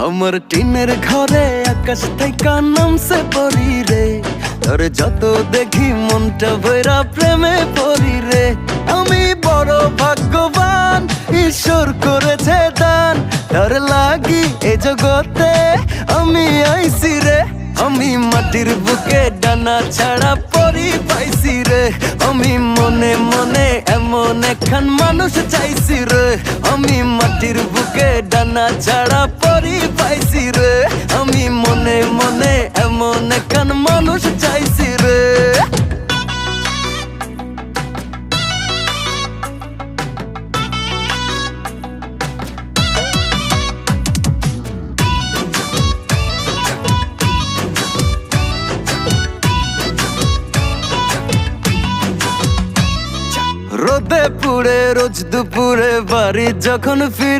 আমার টিনের ঘরে আকাশ থেকে নামছে পরি রে, তোর যত দেখি মনটা ভৈরা প্রেমে পড়ি রে। আমি বড় ভাগ্যবান, ঈশ্বর করেছে দান, তোর লাগি এ জগতে আমি আইছি রে। আমি মাটির বুকে ডানা ছাড়া পরি পাইছি রে, আমি মনে মনে এমন একখান মানুষ চাইছি রে। আমি মাটির বুকে ডানা ছাড়া পরি পাইছি রে, আমি মনে মনে এমন একখান মানুষ চাইছি রে। রোদে পুড়ে রোজ দুপুরে বাড়ি যখন ফিরি